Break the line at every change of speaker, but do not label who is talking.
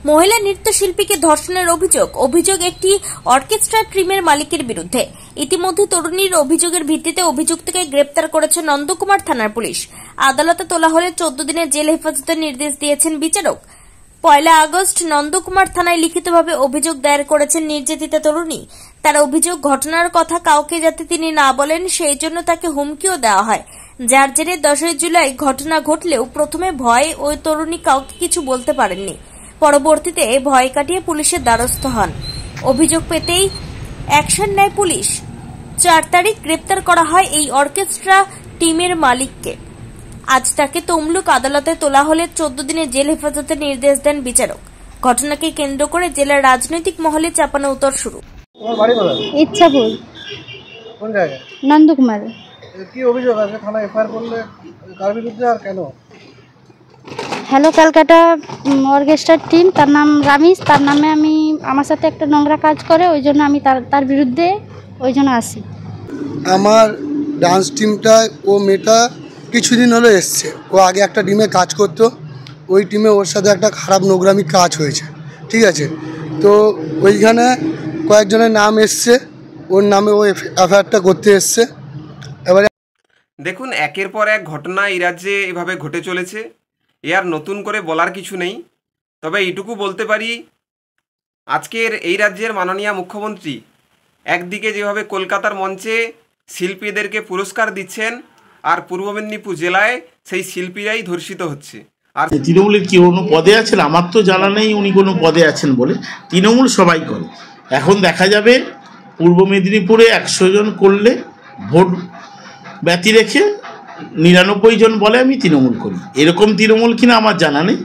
মহিলা নৃত্যশিল্পীকে ধর্ষণের অভিযোগ একটি অর্কেস্ট্রা টিমের মালিকের বিরুদ্ধে। ইতিমধ্যে তরুণীর অভিযোগের ভিত্তিতে অভিযুক্তকে গ্রেপ্তার করেছে নন্দকুমার থানার পুলিশ। আদালতে তোলা হলে 14 দিনের জেল হেফাজতের নির্দেশ দিয়েছেন বিচারক। 1 আগস্ট নন্দকুমার থানায় লিখিতভাবে অভিযোগ দায়ের করেছেন নির্যাতিতা তরুণী। তার অভিযোগ, ঘটনার কথা কাউকে যাতে তিনি না বলেন সেই জন্য তাকে হুমকিও দেওয়া হয়, যার জেরে 10 জুলাই ঘটনা ঘটলেও প্রথমে ভয়ে ওই তরুণী কাউকে কিছু বলতে পারেননি। পরবর্তীতে ভয় কাটিয়ে পুলিশের দ্বারস্থ হন। অভিযোগ পেতেই অ্যাকশন নেয় পুলিশ। 4 তারিখ গ্রেপ্তার করা হয় এই অর্কেস্ট্রা টিমের মালিককে। আজ তাকে তমলুক আদালতে তোলা হলে 14 দিনের জেল হেফাজতের নির্দেশ দেন বিচারক। ঘটনাকে কেন্দ্র করে জেলার রাজনৈতিক মহলে চাপানো উত্তর শুরু।
ইচ্ছাপুর।
কোন জায়গায়?
নন্দকুমার।
কি অভিযোগ আছে? থানা এফআইআর করলে কার বিরুদ্ধে আর কেন?
হ্যালো ক্যালকাটা অর্কেস্ট্রার টিম, তার নাম রামিস। তার নামে আমার সাথে একটা নোংরা কাজ করে, ওই জন্য আমি তার বিরুদ্ধে ওই জন্য আসি।
আমার ডান্স টিমটায় ও মেয়েটা কিছুদিন হলো এসছে। ও আগে একটা টিমে কাজ করতো, ওই টিমে ওর সাথে একটা খারাপ নোংরামি কাজ হয়েছে, ঠিক আছে। তো ওইখানে কয়েকজনের নাম এসছে, ওর নামে ও এফআইআরটা করতে এসছে। এবারে
দেখুন, একের পর এক ঘটনা এই রাজ্যে এভাবে ঘটে চলেছে। এ আর নতুন করে বলার কিছু নেই। তবে এইটুকু বলতে পারি, আজকের এই রাজ্যের মাননীয় মুখ্যমন্ত্রী একদিকে যেভাবে কলকাতার মঞ্চে শিল্পীদেরকে পুরস্কার দিচ্ছেন, আর পূর্ব মেদিনীপুর জেলায় সেই শিল্পীরাই ধর্ষিত হচ্ছে। আর
তৃণমূলের কি কোনো পদে আছেন? আমার তো জানা নেই উনি কোনো পদে আছেন বলে। তৃণমূল সবাই করে। এখন দেখা যাবে পূর্ব মেদিনীপুরে 100 জন করলে ভোট ব্যতি রেখে 99 জন বলে আমি তৃণমূল করি। এরকম তৃণমূল কিনা আমার জানা নেই।